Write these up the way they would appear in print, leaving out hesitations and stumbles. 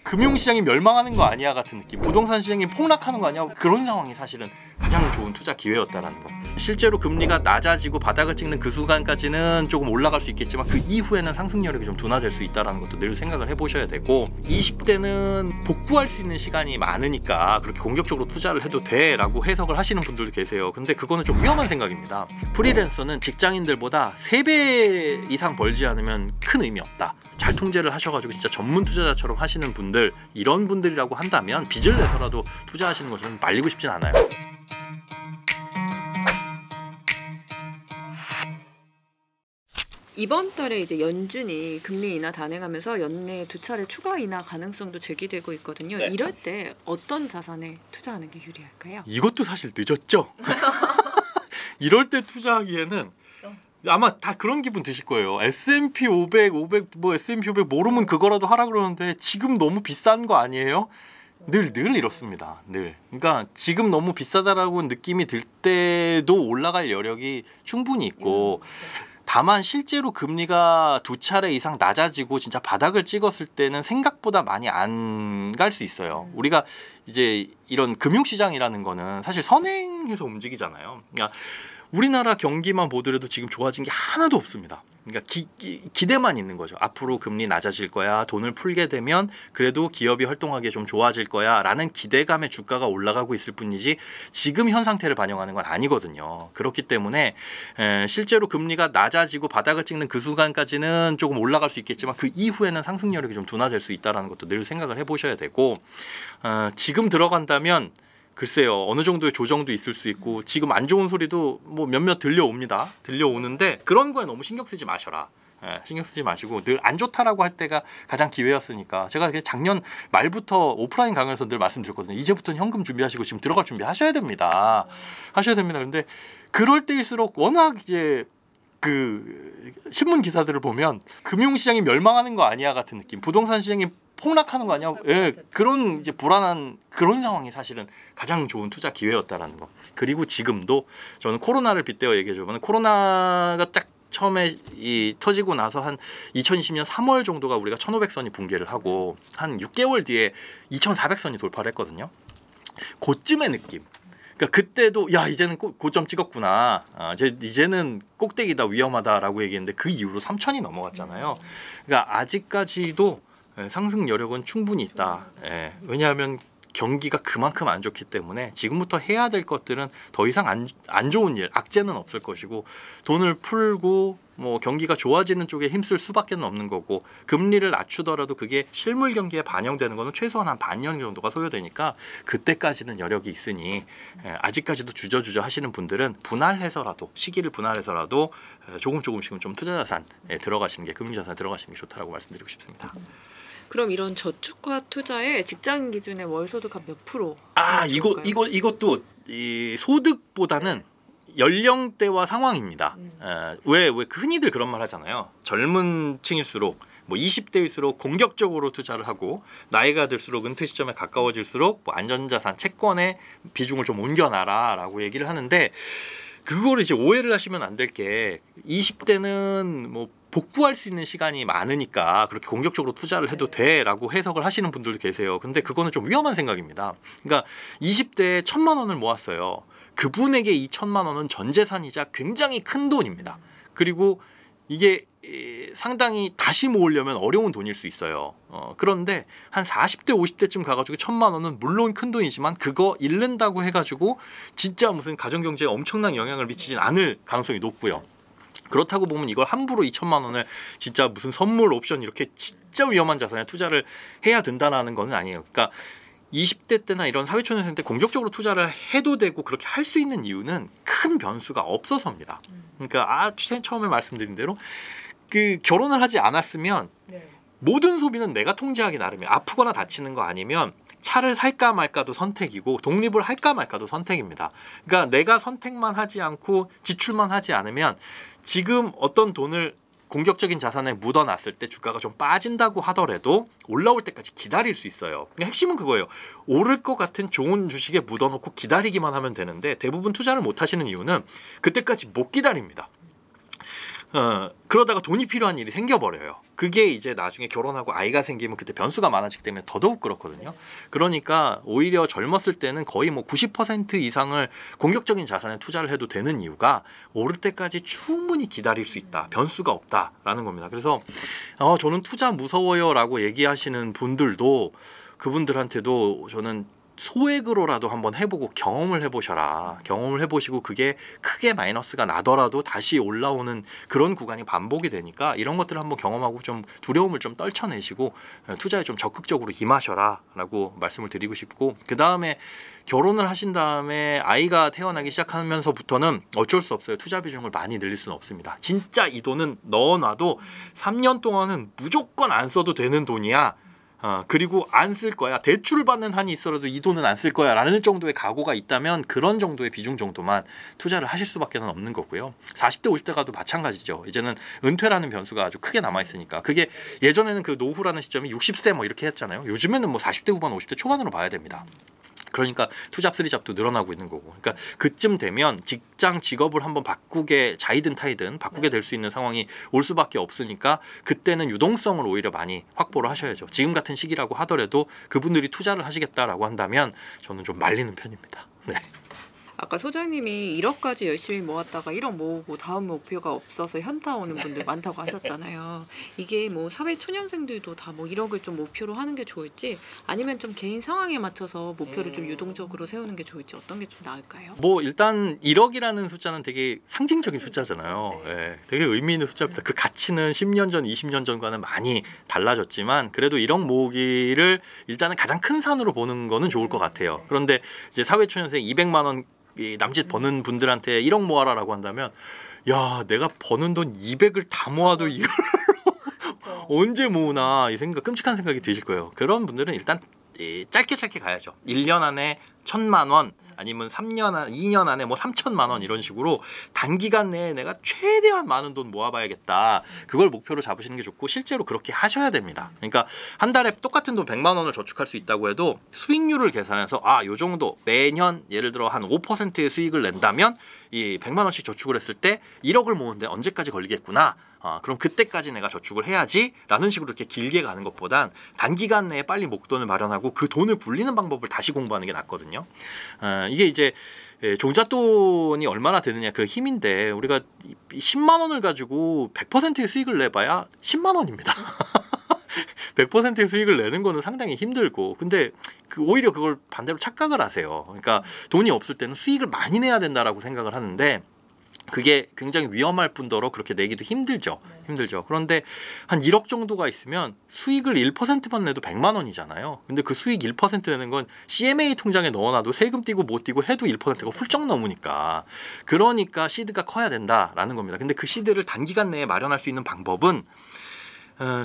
금융시장이 멸망하는 거 아니야 같은 느낌, 부동산 시장이 폭락하는 거 아니야, 그런 상황이 사실은 가장 좋은 투자 기회였다라는 거. 실제로 금리가 낮아지고 바닥을 찍는 그 순간까지는 조금 올라갈 수 있겠지만 그 이후에는 상승 여력이 좀 둔화될 수 있다는 것도 늘 생각을 해보셔야 되고, 20대는 복구할 수 있는 시간이 많으니까 그렇게 공격적으로 투자를 해도 돼 라고 해석을 하시는 분들도 계세요. 근데 그거는 좀 위험한 생각입니다. 프리랜서는 직장인들보다 3배 이상 벌지 않으면 큰 의미 없다. 잘 통제를 하셔가지고 진짜 전문 투자자처럼 하시는 분들, 이런 분들이라고 한다면 빚을 내서라도 투자하시는 거 저는 말리고 싶진 않아요. 이번 달에 이제 연준이 금리 인하 단행하면서 연내 2차례 추가 인하 가능성도 제기되고 있거든요. 네. 이럴 때 어떤 자산에 투자하는 게 유리할까요? 이것도 사실 늦었죠. 이럴 때 투자하기에는 아마 다 그런 기분 드실 거예요. S&P 500 뭐 S&P 500 모르면 그거라도 하라 그러는데 지금 너무 비싼 거 아니에요? 늘 이렇습니다. 늘. 그러니까 지금 너무 비싸다라고 느낌이 들 때도 올라갈 여력이 충분히 있고, 다만 실제로 금리가 2차례 이상 낮아지고 진짜 바닥을 찍었을 때는 생각보다 많이 안 갈 수 있어요. 우리가 이제 이런 금융시장이라는 거는 사실 선행해서 움직이잖아요. 그러니까 우리나라 경기만 보더라도 지금 좋아진 게 하나도 없습니다. 그러니까 기대만 있는 거죠. 앞으로 금리 낮아질 거야, 돈을 풀게 되면 그래도 기업이 활동하기에 좀 좋아질 거야 라는 기대감에 주가가 올라가고 있을 뿐이지 지금 현 상태를 반영하는 건 아니거든요. 그렇기 때문에 실제로 금리가 낮아지고 바닥을 찍는 그 순간까지는 조금 올라갈 수 있겠지만 그 이후에는 상승 여력이 좀 둔화될 수 있다는 것도 늘 생각을 해보셔야 되고, 지금 들어간다면 글쎄요, 어느 정도의 조정도 있을 수 있고, 지금 안 좋은 소리도 뭐 몇몇 들려오는데 그런 거에 너무 신경 쓰지 마셔라. 신경 쓰지 마시고, 늘 안 좋다라고 할 때가 가장 기회였으니까, 제가 작년 말부터 오프라인 강연에서 늘 말씀드렸거든요. 이제부터는 현금 준비하시고 지금 들어갈 준비 하셔야 됩니다. 그런데 그럴 때일수록 워낙 이제 그 신문 기사들을 보면 금융시장이 멸망하는 거 아니야 같은 느낌, 부동산 시장이 폭락하는 거 아니야? 예, 그런 이제 불안한 그런 상황이 사실은 가장 좋은 투자 기회였다라는 거. 그리고 지금도 저는 코로나를 빗대어 얘기해주면, 코로나가 딱 처음에 터지고 나서 한 2020년 3월 정도가 우리가 1,500선이 붕괴를 하고 한 6개월 뒤에 2,400선이 돌파를 했거든요. 그쯤의 느낌. 그러니까 그때도 야 이제는 고점 찍었구나, 이제는 꼭대기다, 위험하다라고 얘기했는데 그 이후로 3,000이 넘어갔잖아요. 그러니까 아직까지도 상승 여력은 충분히 있다. 왜냐하면 경기가 그만큼 안 좋기 때문에 지금부터 해야 될 것들은 더 이상 안 좋은 일, 악재는 없을 것이고, 돈을 풀고 뭐 경기가 좋아지는 쪽에 힘쓸 수밖에 없는 거고, 금리를 낮추더라도 그게 실물 경기에 반영되는 거는 최소한 한 반년 정도가 소요되니까 그때까지는 여력이 있으니, 아직까지도 주저주저 하시는 분들은 시기를 분할해서라도 조금씩은 좀 투자자산에 들어가시는 게, 금융자산에 들어가시는 게 좋다라고 말씀드리고 싶습니다. 그럼 이런 저축화 투자에 직장 기준의 월 소득 한 몇 프로? 이것도 이 소득보다는 연령대와 상황입니다. 왜 흔히들 그런 말 하잖아요. 젊은 층일수록 뭐 20대일수록 공격적으로 투자를 하고, 나이가 들수록 은퇴 시점에 가까워질수록 뭐 안전자산, 채권의 비중을 좀 옮겨놔라라고 얘기를 하는데, 그거를 이제 오해를 하시면 안 될 게, 20대는 뭐 복구할 수 있는 시간이 많으니까 그렇게 공격적으로 투자를 해도 돼라고 해석을 하시는 분들도 계세요. 근데 그거는 좀 위험한 생각입니다. 그러니까 20대에 1,000만 원을 모았어요. 그분에게 이 1,000만 원은 전 재산이자 굉장히 큰 돈입니다. 그리고 이게 상당히 다시 모으려면 어려운 돈일 수 있어요. 그런데 한 40대 50대쯤 가가지고 1,000만 원은 물론 큰 돈이지만 그거 잃는다고 해가지고 진짜 무슨 가정경제에 엄청난 영향을 미치진 않을 가능성이 높고요. 그렇다고 보면 이걸 함부로 2,000만 원을 진짜 무슨 선물, 옵션 이렇게 진짜 위험한 자산에 투자를 해야 된다는 건 아니에요. 그러니까 20대 때나 이런 사회초년생 때 공격적으로 투자를 해도 되고 그렇게 할 수 있는 이유는 큰 변수가 없어서입니다. 그러니까 처음에 말씀드린 대로 그 결혼을 하지 않았으면 모든 소비는 내가 통제하기 나름이에요. 아프거나 다치는 거 아니면 차를 살까 말까도 선택이고, 독립을 할까 말까도 선택입니다. 그러니까 내가 선택만 하지 않고 지출만 하지 않으면 지금 어떤 돈을 공격적인 자산에 묻어놨을 때 주가가 좀 빠진다고 하더라도 올라올 때까지 기다릴 수 있어요. 그러니까 핵심은 그거예요. 오를 것 같은 좋은 주식에 묻어놓고 기다리기만 하면 되는데, 대부분 투자를 못 하시는 이유는 그때까지 못 기다립니다. 그러다가 돈이 필요한 일이 생겨버려요. 그게 이제 나중에 결혼하고 아이가 생기면 그때 변수가 많아지기 때문에 더더욱 그렇거든요. 그러니까 오히려 젊었을 때는 거의 뭐 90% 이상을 공격적인 자산에 투자를 해도 되는 이유가 오를 때까지 충분히 기다릴 수 있다. 변수가 없다라는 겁니다. 그래서 저는 투자 무서워요라고 얘기하시는 분들도 그분들한테도 저는 소액으로라도 한번 해보고 경험을 해보셔라. 경험을 해보시고 그게 크게 마이너스가 나더라도 다시 올라오는 그런 구간이 반복이 되니까 이런 것들을 한번 경험하고 좀 두려움을 좀 떨쳐내시고 투자에 좀 적극적으로 임하셔라 라고 말씀을 드리고 싶고, 그 다음에 결혼을 하신 다음에 아이가 태어나기 시작하면서부터는 어쩔 수 없어요. 투자 비중을 많이 늘릴 수는 없습니다. 진짜 이 돈은 넣어놔도 3년 동안은 무조건 안 써도 되는 돈이야. 그리고 안 쓸 거야. 대출을 받는 한이 있어도 이 돈은 안 쓸 거야 라는 정도의 각오가 있다면 그런 정도의 비중 정도만 투자를 하실 수밖에 없는 거고요. 40대 50대 가도 마찬가지죠. 이제는 은퇴라는 변수가 아주 크게 남아있으니까, 그게 예전에는 그 노후라는 시점이 60세 뭐 이렇게 했잖아요. 요즘에는 뭐 40대 후반 50대 초반으로 봐야 됩니다. 그러니까 투잡 쓰리잡도 늘어나고 있는 거고, 그러니까 그쯤 되면 직장 직업을 한번 바꾸게, 자이든 타이든 바꾸게 될 수 있는 상황이 올 수밖에 없으니까 그때는 유동성을 오히려 많이 확보를 하셔야죠. 지금 같은 시기라고 하더라도 그분들이 투자를 하시겠다라고 한다면 저는 좀 말리는 편입니다. 네. 아까 소장님이 1억까지 열심히 모았다가 1억 모으고 다음 목표가 없어서 현타 오는 분들 많다고 하셨잖아요. 이게 뭐 사회 초년생들도 다 뭐 1억을 좀 목표로 하는 게 좋을지, 아니면 좀 개인 상황에 맞춰서 목표를 좀 유동적으로 세우는 게 좋을지, 어떤 게 좀 나을까요? 뭐 일단 1억이라는 숫자는 되게 상징적인 숫자잖아요. 네, 되게 의미 있는 숫자입니다. 그 가치는 10년 전, 20년 전과는 많이 달라졌지만 그래도 1억 모으기를 일단은 가장 큰 산으로 보는 거는 좋을 것 같아요. 그런데 이제 사회 초년생 200만 원 남짓 버는 분들한테 1억 모아라라고 한다면, 야, 내가 버는 돈 200을 다 모아도 이걸 언제 모으나 이 생각, 끔찍한 생각이 드실 거예요. 그런 분들은 일단 짧게 가야죠. 1년 안에 1,000만 원, 아니면 2년 안에 뭐 3,000만 원, 이런 식으로 단기간 내에 내가 최대한 많은 돈 모아봐야겠다. 그걸 목표로 잡으시는 게 좋고, 실제로 그렇게 하셔야 됩니다. 그러니까 한 달에 똑같은 돈 100만 원을 저축할 수 있다고 해도 수익률을 계산해서 요 정도 매년 예를 들어 한 5%의 수익을 낸다면 이 100만 원씩 저축을 했을 때 1억을 모으는데 언제까지 걸리겠구나. 그럼 그때까지 내가 저축을 해야지 라는 식으로 이렇게 길게 가는 것보단 단기간 내에 빨리 목돈을 마련하고 그 돈을 굴리는 방법을 다시 공부하는 게 낫거든요. 이게 이제 종잣돈이 얼마나 되느냐 그 힘인데, 우리가 10만 원을 가지고 100%의 수익을 내봐야 10만 원입니다. 100%의 수익을 내는 거는 상당히 힘들고, 근데 오히려 그걸 반대로 착각을 하세요. 그러니까 돈이 없을 때는 수익을 많이 내야 된다라고 생각을 하는데 그게 굉장히 위험할 뿐더러 그렇게 내기도 힘들죠. 그런데 한 1억 정도가 있으면 수익을 1%만 내도 100만 원이잖아요. 근데 그 수익 1% 내는 건 CMA 통장에 넣어놔도 세금 떼고 못 떼고 해도 1%가 훌쩍 넘으니까, 그러니까 시드가 커야 된다라는 겁니다. 근데 그 시드를 단기간 내에 마련할 수 있는 방법은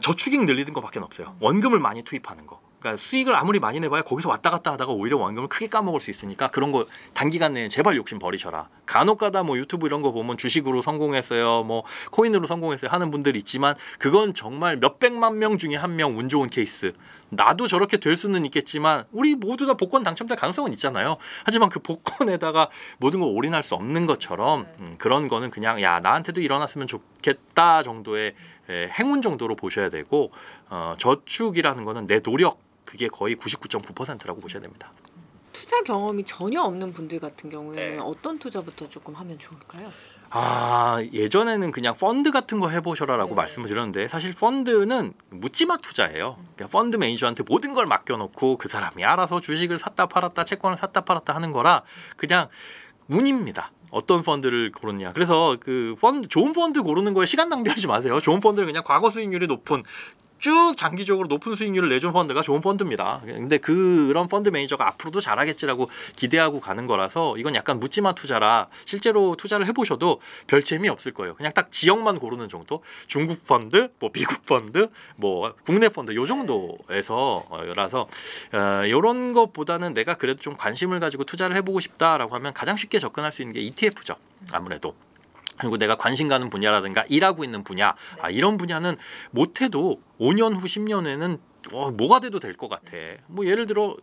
저축익 늘리는 것밖에 없어요. 원금을 많이 투입하는 거. 그러니까 수익을 아무리 많이 내봐야 거기서 왔다 갔다 하다가 오히려 원금을 크게 까먹을 수 있으니까 그런 거 단기간 내에 제발 욕심 버리셔라. 간혹가다 뭐 유튜브 이런 거 보면 주식으로 성공했어요, 뭐 코인으로 성공했어요 하는 분들 있지만 그건 정말 몇백만 명 중에 한 명 운 좋은 케이스. 나도 저렇게 될 수는 있겠지만 우리 모두 다 복권 당첨될 가능성은 있잖아요. 하지만 그 복권에다가 모든 걸 올인할 수 없는 것처럼 그런 거는 그냥 야, 나한테도 일어났으면 좋겠다 정도의 행운 정도로 보셔야 되고, 저축이라는 거는 내 노력, 그게 거의 99.9%라고 보셔야 됩니다. 투자 경험이 전혀 없는 분들 같은 경우에는 어떤 투자부터 조금 하면 좋을까요? 예전에는 그냥 펀드 같은 거 해보셔라라고 말씀을 드렸는데, 사실 펀드는 묻지마 투자예요. 그냥 펀드 매니저한테 모든 걸 맡겨놓고 그 사람이 알아서 주식을 샀다 팔았다, 채권을 샀다 팔았다 하는 거라 그냥 운입니다. 어떤 펀드를 고르냐. 그래서 그 펀드, 좋은 펀드 고르는 거에 시간 낭비하지 마세요. 좋은 펀드를 그냥 과거 수익률이 높은, 쭉 장기적으로 높은 수익률을 내준 펀드가 좋은 펀드입니다. 근데 그런 펀드 매니저가 앞으로도 잘하겠지라고 기대하고 가는 거라서 이건 약간 묻지마 투자라, 실제로 투자를 해보셔도 별 재미 없을 거예요. 그냥 딱 지역만 고르는 정도. 중국 펀드, 뭐 미국 펀드, 뭐 국내 펀드 요 정도에서라서 이런 것보다는 내가 그래도 좀 관심을 가지고 투자를 해보고 싶다라고 하면 가장 쉽게 접근할 수 있는 게 ETF죠. 아무래도. 그리고 내가 관심 가는 분야라든가 일하고 있는 분야, 이런 분야는 못해도 5년 후 10년 후에는 뭐가 돼도 될 것 같아. 뭐 예를 들어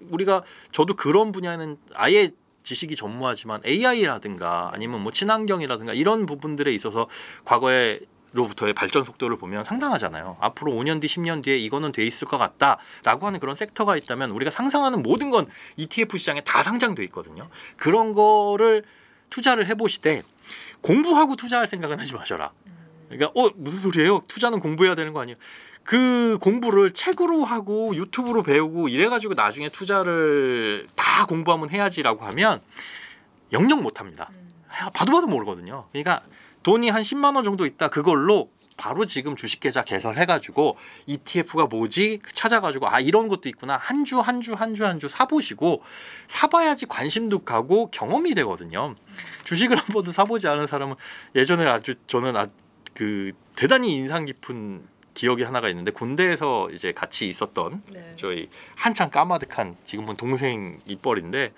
저도 그런 분야는 아예 지식이 전무하지만 AI라든가 아니면 뭐 친환경이라든가 이런 부분들에 있어서 과거에 로부터의 발전 속도를 보면 상당하잖아요. 앞으로 5년 뒤, 10년 뒤에 이거는 돼 있을 것 같다라고 하는 그런 섹터가 있다면 우리가 상상하는 모든 건 ETF 시장에 다 상장돼 있거든요. 그런 거를 투자를 해보시되 공부하고 투자할 생각은 하지 마셔라. 그러니까 무슨 소리예요? 투자는 공부해야 되는 거 아니에요? 그 공부를 책으로 하고 유튜브로 배우고 이래가지고 나중에 투자를 다 공부하면 해야지라고 하면 영영 못합니다. 봐도 모르거든요. 그러니까 돈이 한 10만 원 정도 있다. 그걸로 바로 지금 주식 계좌 개설해가지고 ETF가 뭐지 찾아가지고 이런 것도 있구나. 한 주 사보시고 사봐야지 관심도 가고 경험이 되거든요. 주식을 한 번도 사보지 않은 사람은 예전에 저는 그 대단히 인상 깊은 기억이 하나가 있는데 군대에서 이제 같이 있었던 저희 한창 까마득한 지금은 동생 입벌인데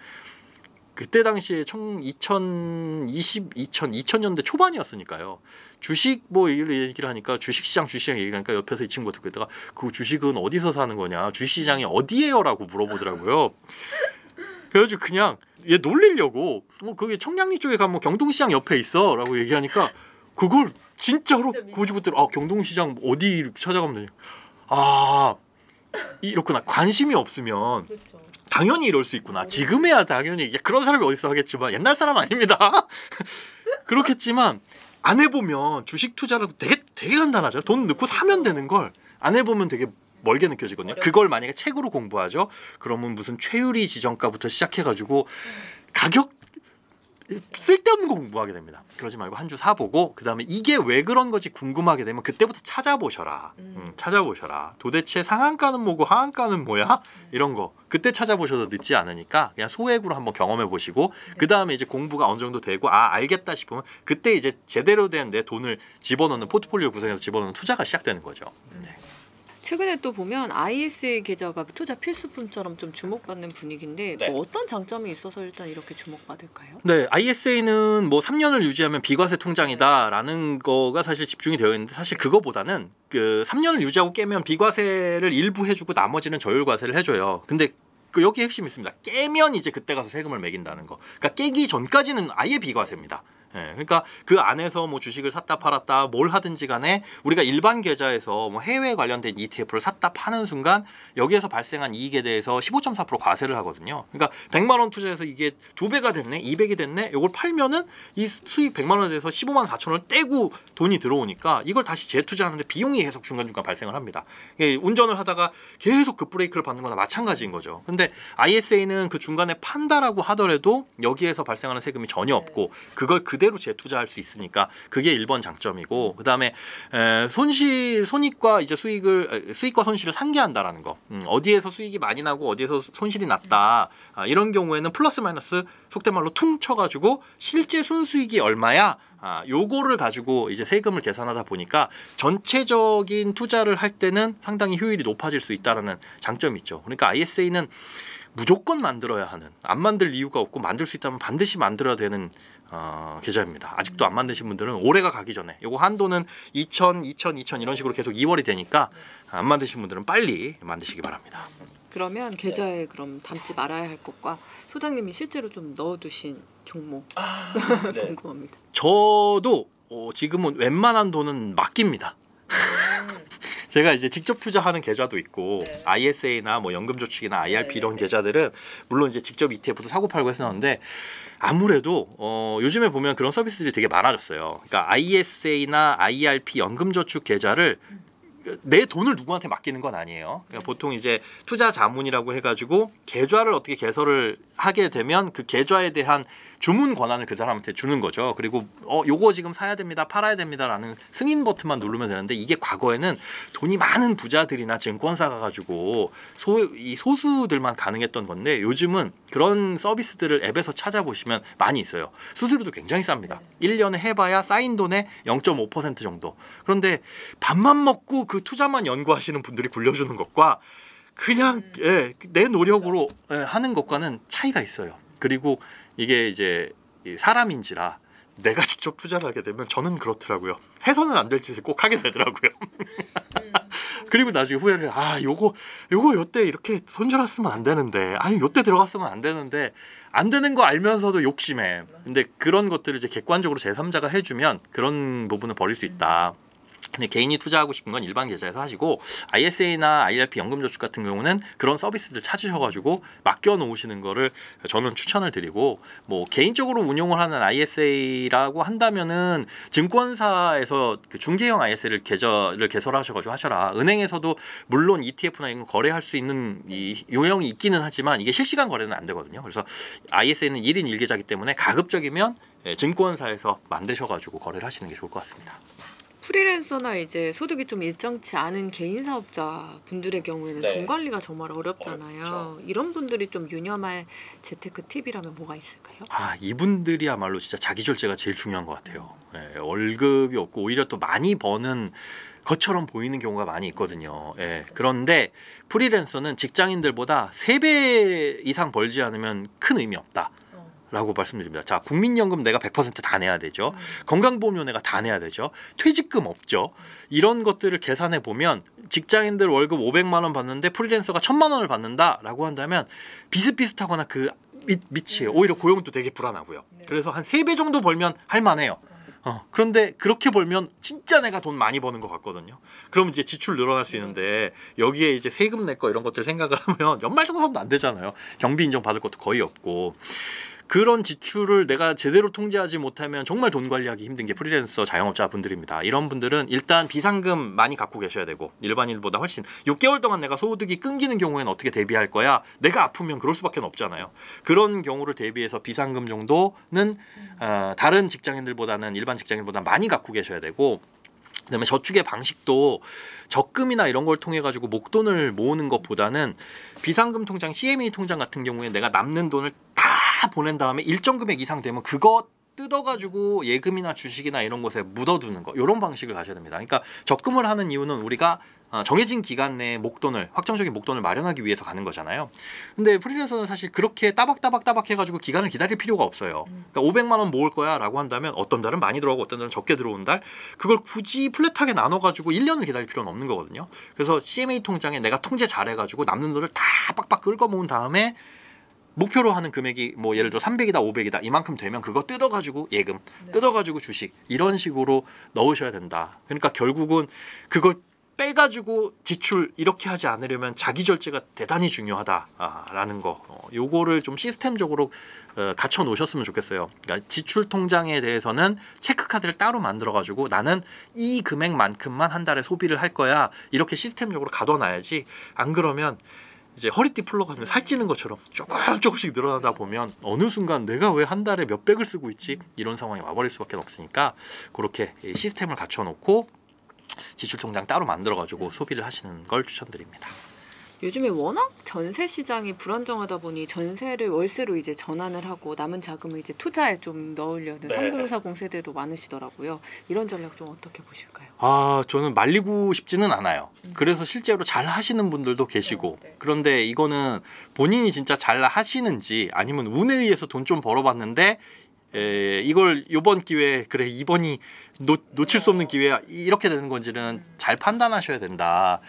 그때 당시에 2000년대 초반이었으니까요. 주식 뭐 얘기를 하니까 주식시장 얘기를 하니까 옆에서 이 친구가 듣고 있다가 그 주식은 어디서 사는 거냐 주식시장이 어디예요라고 물어보더라고요. 그래가지고 그냥 얘 놀리려고 그게 청량리 쪽에 가면 경동시장 옆에 있어라고 얘기하니까 그걸 진짜로 고지부터 경동시장 어디 찾아가면 되냐. 이렇구나. 관심이 없으면 그렇죠. 당연히 이럴 수 있구나. 지금에야 당연히 그런 사람이 어딨어 하겠지만 옛날 사람 아닙니다. 그렇겠지만 안 해보면 주식 투자를 되게 간단하죠. 돈 넣고 사면 되는 걸 안 해보면 되게 멀게 느껴지거든요. 그걸 만약에 책으로 공부하죠. 그러면 무슨 최유리 지정가부터 시작해가지고 가격 쓸데없는 거 공부하게 됩니다. 그러지 말고 한 주 사보고 그 다음에 이게 왜 그런 거지 궁금하게 되면 그때부터 찾아보셔라. 찾아보셔라. 도대체 상한가는 뭐고 하한가는 뭐야? 이런 거 그때 찾아보셔도 늦지 않으니까 그냥 소액으로 한번 경험해 보시고 그 다음에 이제 공부가 어느 정도 되고 알겠다 싶으면 그때 이제 제대로 된 내 돈을 집어넣는 포트폴리오 구성해서 집어넣는 투자가 시작되는 거죠. 네. 최근에 또 보면 ISA 계좌가 투자 필수품처럼 좀 주목받는 분위기인데 뭐 어떤 장점이 있어서 일단 이렇게 주목받을까요? 네, ISA는 뭐 3년을 유지하면 비과세 통장이다라는 거가 사실 집중이 되어 있는데 사실 그거보다는 그 3년을 유지하고 깨면 비과세를 일부 해주고 나머지는 저율과세를 해줘요. 근데 여기 핵심이 있습니다. 깨면 이제 그때 가서 세금을 매긴다는 거. 그러니까 깨기 전까지는 아예 비과세입니다. 예, 그러니까 그 안에서 뭐 주식을 샀다 팔았다 뭘 하든지 간에 우리가 일반 계좌에서 뭐 해외 관련된 ETF를 샀다 파는 순간 여기에서 발생한 이익에 대해서 15.4% 과세를 하거든요. 그러니까 100만 원 투자해서 이게 2배가 됐네, 200이 됐네. 이걸 팔면은 이 수익 100만 원에 대해서 15만 4천 원을 떼고 돈이 들어오니까 이걸 다시 재투자하는데 비용이 계속 중간중간 발생을 합니다. 예, 운전을 하다가 계속 급브레이크를 받는 거나 마찬가지인 거죠. 근데 ISA는 그 중간에 판다라고 하더라도 여기에서 발생하는 세금이 전혀 없고 그걸 그대로 재투자할 수 있으니까 그게 1번 장점이고 그다음에 손익과 이제 수익과 손실을 상기한다라는 거. 어디에서 수익이 많이 나고 어디에서 손실이 났다. 이런 경우에는 플러스 마이너스 속된 말로 퉁 쳐가지고 실제 순수익이 얼마야? 요거를 가지고 이제 세금을 계산하다 보니까 전체적인 투자를 할 때는 상당히 효율이 높아질 수 있다라는 장점이 있죠. 그러니까 ISA는 무조건 만들어야 하는, 안 만들 이유가 없고 만들 수 있다면 반드시 만들어야 되는 계좌입니다. 아직도 안 만드신 분들은 올해가 가기 전에 요거 한도는 2000 이런 식으로 계속 2월이 되니까 안 만드신 분들은 빨리 만드시기 바랍니다. 그러면 계좌에 그럼 담지 말아야 할 것과 소장님이 실제로 좀 넣어두신 종목 궁금합니다. 저도 지금은 웬만한 돈은 맡깁니다. 제가 이제 직접 투자하는 계좌도 있고 ISA나 뭐 연금저축이나 IRP 이런 계좌들은 물론 이제 직접 ETF도 사고 팔고 했었는데 아무래도 요즘에 보면 그런 서비스들이 되게 많아졌어요. 그러니까 ISA나 IRP 연금저축 계좌를 내 돈을 누구한테 맡기는 건 아니에요. 그러니까 보통 이제 투자 자문이라고 해가지고 계좌를 어떻게 개설을 하게 되면 그 계좌에 대한 주문 권한을 그 사람한테 주는 거죠. 그리고 요거 지금 사야 됩니다, 팔아야 됩니다라는 승인 버튼만 누르면 되는데 이게 과거에는 돈이 많은 부자들이나 증권사가 가지고 이 소수들만 가능했던 건데 요즘은 그런 서비스들을 앱에서 찾아보시면 많이 있어요. 수수료도 굉장히 쌉니다. 1년에 해봐야 쌓인 돈의 0.5% 정도. 그런데 밥만 먹고 그 투자만 연구하시는 분들이 굴려주는 것과 그냥 내 노력으로 하는 것과는 차이가 있어요. 그리고 이게 이제 사람인지라 내가 직접 투자를 하게 되면 저는 그렇더라고요. 해서는 안 될 짓을 꼭 하게 되더라고요. 그리고 나중에 후회를 요거 요때 이렇게 손절했으면 안 되는데 요때 들어갔으면 안 되는데 안 되는 거 알면서도 욕심해. 근데 그런 것들을 이제 객관적으로 제3자가 해주면 그런 부분을 버릴 수 있다. 근데 개인이 투자하고 싶은 건 일반 계좌에서 하시고 ISA나 IRP 연금저축 같은 경우는 그런 서비스들 찾으셔가지고 맡겨놓으시는 거를 저는 추천을 드리고 뭐 개인적으로 운용을 하는 ISA라고 한다면은 증권사에서 그 중개형 ISA를 계좌를 개설하셔가지고 하셔라. 은행에서도 물론 ETF나 이런 거 거래할 수 있는 이 요령이 있기는 하지만 이게 실시간 거래는 안 되거든요. 그래서 ISA는 1인 1계좌이기 때문에 가급적이면 증권사에서 만드셔가지고 거래를 하시는 게 좋을 것 같습니다. 프리랜서나 이제 소득이 좀 일정치 않은 개인 사업자 분들의 경우에는 네. 돈 관리가 정말 어렵잖아요. 어렵죠. 이런 분들이 좀 유념할 재테크 팁이라면 뭐가 있을까요? 이분들이야말로 진짜 자기 절제가 제일 중요한 것 같아요. 월급이 없고 오히려 또 많이 버는 것처럼 보이는 경우가 많이 있거든요. 그런데 프리랜서는 직장인들보다 3배 이상 벌지 않으면 큰 의미 없다. 라고 말씀드립니다. 자, 국민연금 내가 100% 다 내야 되죠. 건강보험료 내가 다 내야 되죠. 퇴직금 없죠. 이런 것들을 계산해 보면 직장인들 월급 500만 원 받는데 프리랜서가 1000만 원을 받는다라고 한다면 비슷비슷하거나 그 밑이에요. 오히려 고용도 되게 불안하고요. 그래서 한 3배 정도 벌면 할만해요. 그런데 그렇게 벌면 진짜 내가 돈 많이 버는 것 같거든요. 그럼 이제 지출 늘어날 수 있는데 여기에 이제 세금 낼 거 이런 것들 생각을 하면 연말정산도 안 되잖아요. 경비 인정 받을 것도 거의 없고. 그런 지출을 내가 제대로 통제하지 못하면 정말 돈 관리하기 힘든 게 프리랜서 자영업자분들입니다. 이런 분들은 일단 비상금 많이 갖고 계셔야 되고 일반인보다 훨씬 6개월 동안 내가 소득이 끊기는 경우에는 어떻게 대비할 거야? 내가 아프면 그럴 수밖에 없잖아요. 그런 경우를 대비해서 비상금 정도는 다른 직장인들보다는 일반 직장인보다 많이 갖고 계셔야 되고 그다음에 저축의 방식도 적금이나 이런 걸 통해 가지고 목돈을 모으는 것보다는 비상금 통장, CMA 통장 같은 경우에 내가 남는 돈을 다 보낸 다음에 일정 금액 이상 되면 그거 뜯어가지고 예금이나 주식이나 이런 곳에 묻어두는 거 이런 방식을 가셔야 됩니다. 그러니까 적금을 하는 이유는 우리가 정해진 기간 내에 목돈을 확정적인 목돈을 마련하기 위해서 가는 거잖아요. 근데 프리랜서는 사실 그렇게 따박따박 해가지고 기간을 기다릴 필요가 없어요. 그러니까 500만 원 모을 거야 라고 한다면 어떤 달은 많이 들어가고 어떤 달은 적게 들어온 달 그걸 굳이 플랫하게 나눠가지고 1년을 기다릴 필요는 없는 거거든요. 그래서 CMA 통장에 내가 통제 잘해가지고 남는 돈을 다 빡빡 긁어 모은 다음에 목표로 하는 금액이 뭐 예를 들어 300이다 500이다 이만큼 되면 그거 뜯어가지고 예금 뜯어가지고 주식 이런 식으로 넣으셔야 된다. 그러니까 결국은 그걸 빼가지고 지출 이렇게 하지 않으려면 자기 절제가 대단히 중요하다라는 거 요거를 좀 시스템적으로 갖춰 놓으셨으면 좋겠어요. 그러니까 지출 통장에 대해서는 체크카드를 따로 만들어 가지고 나는 이 금액만큼만 한 달에 소비를 할 거야 이렇게 시스템적으로 가둬놔야지 안 그러면 이제 허리띠 풀러가면 살찌는 것처럼 조금씩 늘어나다 보면 어느 순간 내가 왜 한 달에 몇백을 쓰고 있지 이런 상황이 와버릴 수밖에 없으니까 그렇게 시스템을 갖춰놓고 지출통장 따로 만들어가지고 소비를 하시는 걸 추천드립니다. 요즘에 워낙 전세 시장이 불안정하다 보니 전세를 월세로 이제 전환을 하고 남은 자금을 이제 투자에 좀 넣으려는 3040 세대도 많으시더라고요. 이런 전략 좀 어떻게 보실까요? 저는 말리고 싶지는 않아요. 그래서 실제로 잘 하시는 분들도 계시고 그런데 이거는 본인이 진짜 잘 하시는지 아니면 운에 의해서 돈 좀 벌어봤는데 이걸 요번 기회에 그래 이번이 놓칠 수 없는 기회야 이렇게 되는 건지는 잘 판단하셔야 된다.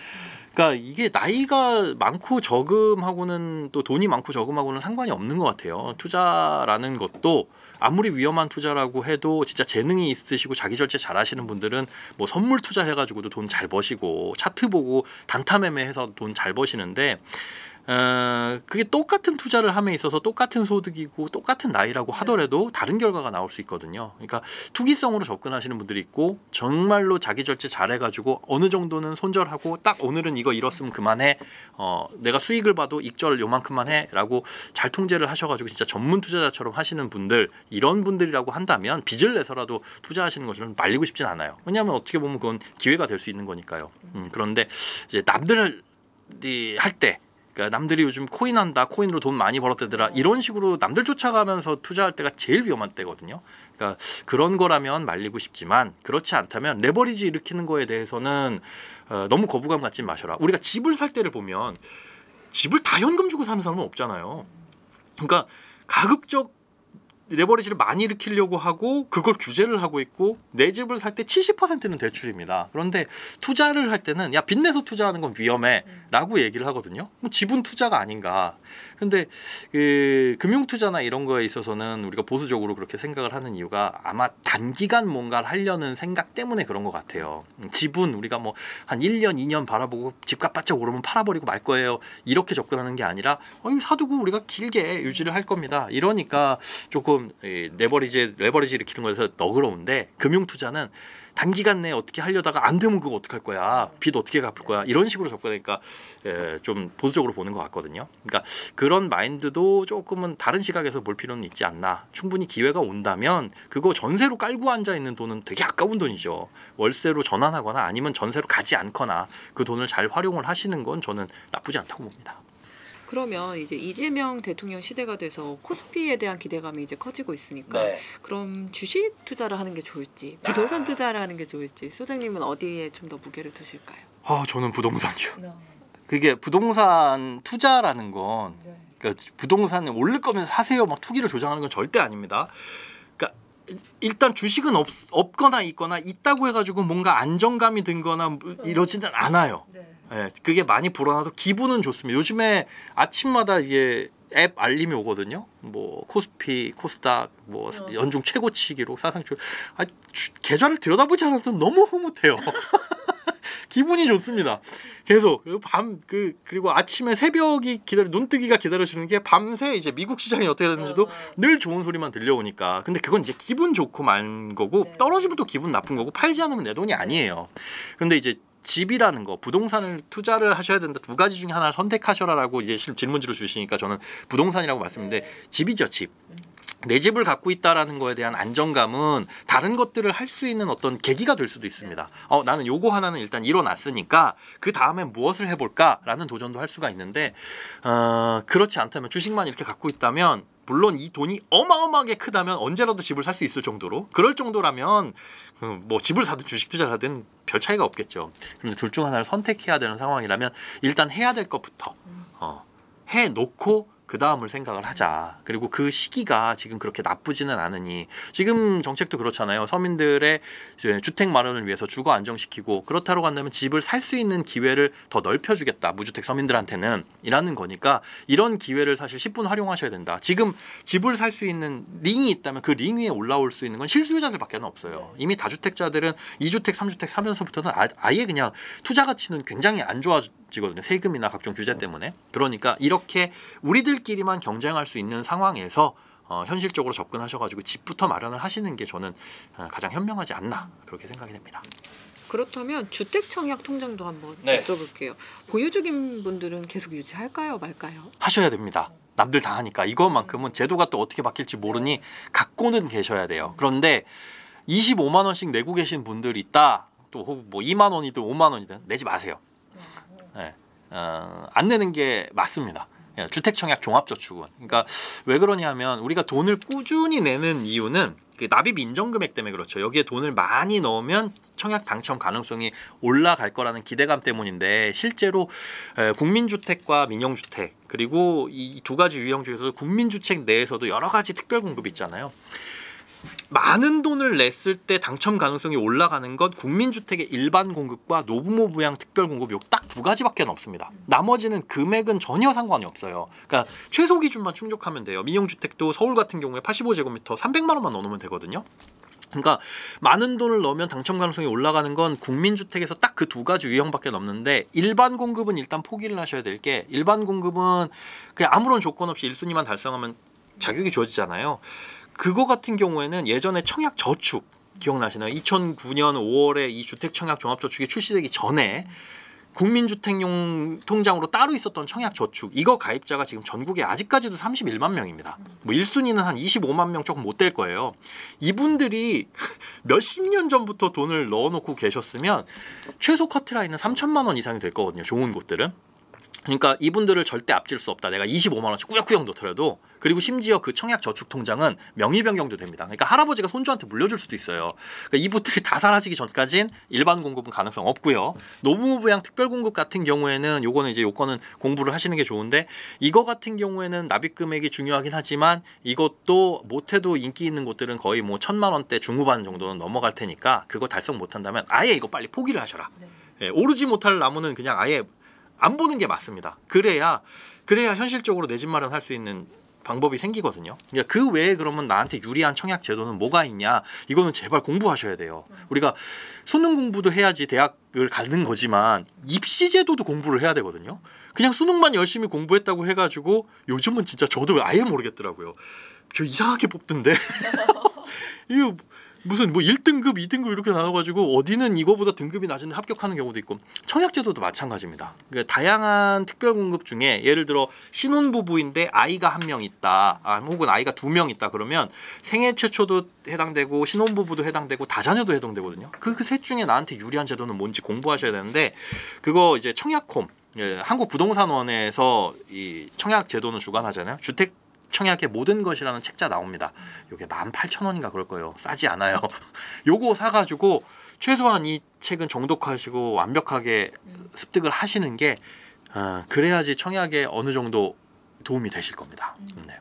그러니까 이게 나이가 많고 적음하고는 또 돈이 많고 적음하고는 상관이 없는 것 같아요. 투자라는 것도 아무리 위험한 투자라고 해도 진짜 재능이 있으시고 자기 절제 잘 하시는 분들은 뭐 선물 투자해가지고도 돈 잘 버시고 차트 보고 단타 매매해서 돈 잘 버시는데 그게 똑같은 투자를 함에 있어서 똑같은 소득이고 똑같은 나이라고 하더라도 다른 결과가 나올 수 있거든요. 그러니까 투기성으로 접근하시는 분들이 있고 정말로 자기 절제 잘해가지고 어느 정도는 손절하고 딱 오늘은 이거 잃었으면 그만해 내가 수익을 봐도 익절 요만큼만 해라고 잘 통제를 하셔가지고 진짜 전문 투자자처럼 하시는 분들 이런 분들이라고 한다면 빚을 내서라도 투자하시는 것을 말리고 싶진 않아요. 왜냐하면 어떻게 보면 그건 기회가 될 수 있는 거니까요. 그런데 이제 남들이 할 때 그러니까 남들이 요즘 코인 한다 코인으로 돈 많이 벌었대더라 이런 식으로 남들 쫓아가면서 투자할 때가 제일 위험한 때거든요. 그러니까 그런 거라면 말리고 싶지만 그렇지 않다면 레버리지 일으키는 거에 대해서는 너무 거부감 갖지 마셔라. 우리가 집을 살 때를 보면 집을 다 현금 주고 사는 사람은 없잖아요. 그러니까 가급적 레버리지를 많이 일으키려고 하고 그걸 규제를 하고 있고 내 집을 살 때 70%는 대출입니다. 그런데 투자를 할 때는 야 빚내서 투자하는 건 위험해 라고 얘기를 하거든요. 뭐 지분 투자가 아닌가. 근데 그 금융투자나 이런 거에 있어서는 우리가 보수적으로 그렇게 생각을 하는 이유가 아마 단기간 뭔가를 하려는 생각 때문에 그런 것 같아요. 지분 우리가 뭐 한 1년 2년 바라보고 집값 바짝 오르면 팔아버리고 말 거예요. 이렇게 접근하는 게 아니라 사두고 우리가 길게 유지를 할 겁니다. 이러니까 조금 레버리지 일으키는 거에서 너그러운데 금융투자는 단기간 내에 어떻게 하려다가 안 되면 그거 어떡할 거야. 빚 어떻게 갚을 거야. 이런 식으로 접근하니까 좀 보수적으로 보는 것 같거든요. 그러니까 그런 마인드도 조금은 다른 시각에서 볼 필요는 있지 않나. 충분히 기회가 온다면 그거 전세로 깔고 앉아 있는 돈은 되게 아까운 돈이죠. 월세로 전환하거나 아니면 전세로 가지 않거나 그 돈을 잘 활용을 하시는 건 저는 나쁘지 않다고 봅니다. 그러면 이제 이재명 대통령 시대가 돼서 코스피에 대한 기대감이 이제 커지고 있으니까 네. 그럼 주식 투자를 하는 게 좋을지 부동산 투자를 하는 게 좋을지 소장님은 어디에 좀 더 무게를 두실까요? 저는 부동산이요. 네. 그게 부동산 투자라는 건 네. 그러니까 부동산에 오를 거면 사세요 막 투기를 조장하는 건 절대 아닙니다. 그러니까 일단 주식은 없거나 있거나 있다고 해가지고 뭔가 안정감이 든거나 이러지는 않아요. 네. 예, 그게 많이 불어나도 기분은 좋습니다. 요즘에 아침마다 이게 앱 알림이 오거든요. 뭐 코스피, 코스닥, 뭐 연중 최고치 기록, 사상 최고. 계좌를 들여다보지 않아도 너무 흐뭇해요. 기분이 좋습니다. 계속 그리고 아침에 새벽이 눈뜨기가 기다려지는 게 밤새 이제 미국 시장이 어떻게 되는지도 늘 좋은 소리만 들려오니까. 근데 그건 이제 기분 좋고 만 거고 떨어지면 또 기분 나쁜 거고 팔지 않으면 내 돈이 아니에요. 근데 이제 집이라는 거, 부동산을 투자를 하셔야 된다. 두 가지 중에 하나를 선택하셔라라고 이제 질문지로 주시니까 저는 부동산이라고 말씀드렸는데 집이죠, 집. 내 집을 갖고 있다라는 거에 대한 안정감은 다른 것들을 할 수 있는 어떤 계기가 될 수도 있습니다. 나는 요거 하나는 일단 이뤄놨으니까 그 다음에 무엇을 해볼까라는 도전도 할 수가 있는데 그렇지 않다면 주식만 이렇게 갖고 있다면 물론 이 돈이 어마어마하게 크다면 언제라도 집을 살 수 있을 정도로 그럴 정도라면 뭐 집을 사든 주식 투자를 하든 별 차이가 없겠죠. 그런데 둘 중 하나를 선택해야 되는 상황이라면 일단 해야 될 것부터 해놓고 그 다음을 생각을 하자. 그리고 그 시기가 지금 그렇게 나쁘지는 않으니 지금 정책도 그렇잖아요. 서민들의 주택 마련을 위해서 주거 안정시키고 그렇다고 한다면 집을 살 수 있는 기회를 더 넓혀주겠다. 무주택 서민들한테는 이라는 거니까 이런 기회를 사실 10분 활용하셔야 된다. 지금 집을 살 수 있는 링이 있다면 그 링 위에 올라올 수 있는 건 실수요자들밖에 없어요. 이미 다주택자들은 2주택, 3주택 사면서부터는 아예 그냥 투자 가치는 굉장히 안 좋아지거든요. 세금이나 각종 규제 때문에. 그러니까 이렇게 우리들끼리만 경쟁할 수 있는 상황에서 현실적으로 접근하셔가지고 집부터 마련을 하시는 게 저는 가장 현명하지 않나 그렇게 생각이 됩니다. 그렇다면 주택청약 통장도 한번 네. 여쭤볼게요. 보유 중인 분들은 계속 유지할까요, 말까요? 하셔야 됩니다. 남들 다 하니까 이것만큼은 제도가 또 어떻게 바뀔지 모르니 갖고는 계셔야 돼요. 그런데 25만 원씩 내고 계신 분들이 있다. 또 뭐 2만 원이든 5만 원이든 내지 마세요. 네. 안 내는 게 맞습니다. 주택청약 종합저축은. 그러니까 왜 그러냐면 우리가 돈을 꾸준히 내는 이유는 그 납입 인정금액 때문에 그렇죠. 여기에 돈을 많이 넣으면 청약 당첨 가능성이 올라갈 거라는 기대감 때문인데 실제로 국민주택과 민영주택 그리고 이 두 가지 유형 중에서도 국민주택 내에서도 여러 가지 특별 공급이 있잖아요. 많은 돈을 냈을 때 당첨 가능성이 올라가는 건 국민주택의 일반 공급과 노부모 부양 특별 공급 요 딱 두 가지밖에 없습니다. 나머지는 금액은 전혀 상관이 없어요. 그러니까 최소 기준만 충족하면 돼요. 민영주택도 서울 같은 경우에 85제곱미터 300만 원만 넣어놓으면 되거든요. 그러니까 많은 돈을 넣으면 당첨 가능성이 올라가는 건 국민주택에서 딱 그 두 가지 유형밖에 없는데 일반 공급은 일단 포기를 하셔야 될 게 일반 공급은 그냥 아무런 조건 없이 1순위만 달성하면 자격이 주어지잖아요. 그거 같은 경우에는 예전에 청약 저축 기억나시나요? 2009년 5월에 이 주택청약 종합저축이 출시되기 전에 국민주택용 통장으로 따로 있었던 청약저축 이거 가입자가 지금 전국에 아직까지도 31만 명입니다. 뭐 1순위는 한 25만 명 조금 못 될 거예요. 이분들이 몇십 년 전부터 돈을 넣어놓고 계셨으면 최소 커트라인은 3천만 원 이상이 될 거거든요. 좋은 곳들은. 그러니까 이분들을 절대 앞질 수 없다. 내가 25만 원씩 꾸역꾸역 넣더라도. 그리고 심지어 그 청약 저축 통장은 명의 변경도 됩니다. 그러니까 할아버지가 손주한테 물려줄 수도 있어요. 그러니까 이분들이 다 사라지기 전까진 일반 공급은 가능성 없고요. 노무부양 특별 공급 같은 경우에는 요거는 이제 요거는 공부를 하시는 게 좋은데, 이거 같은 경우에는 납입 금액이 중요하긴 하지만 이것도 못해도 인기 있는 곳들은 거의 뭐 1,000만 원대 중후반 정도는 넘어갈 테니까 그거 달성 못한다면 아예 이거 빨리 포기를 하셔라. 예, 오르지 못할 나무는 그냥 아예 안 보는 게 맞습니다. 그래야 현실적으로 내 집 마련할 수 있는 방법이 생기거든요. 그러니까 그 외에 그러면 나한테 유리한 청약 제도는 뭐가 있냐? 이거는 제발 공부하셔야 돼요. 우리가 수능 공부도 해야지 대학을 가는 거지만 입시 제도도 공부를 해야 되거든요. 그냥 수능만 열심히 공부했다고 해가지고 요즘은 진짜 저도 아예 모르겠더라고요. 저 이상하게 뽑던데. 이거 무슨 뭐 1등급, 2등급 이렇게 나와가지고 어디는 이거보다 등급이 낮은데 합격하는 경우도 있고, 청약제도도 마찬가지입니다. 그러니까 다양한 특별공급 중에 예를 들어 신혼부부인데 아이가 1명 있다, 혹은 아이가 2명 있다 그러면 생애 최초도 해당되고 신혼부부도 해당되고 다자녀도 해당되거든요. 그 셋 중에 나한테 유리한 제도는 뭔지 공부하셔야 되는데, 그거 이제 청약홈, 한국부동산원에서 이 청약 제도는 주관하잖아요. 주택 청약의 모든 것이라는 책자 나옵니다. 요게 18,000원인가 그럴 거예요. 싸지 않아요. 요거 사가지고 최소한 이 책은 정독하시고 완벽하게 습득을 하시는 게 그래야지 청약에 어느 정도 도움이 되실 겁니다. 네.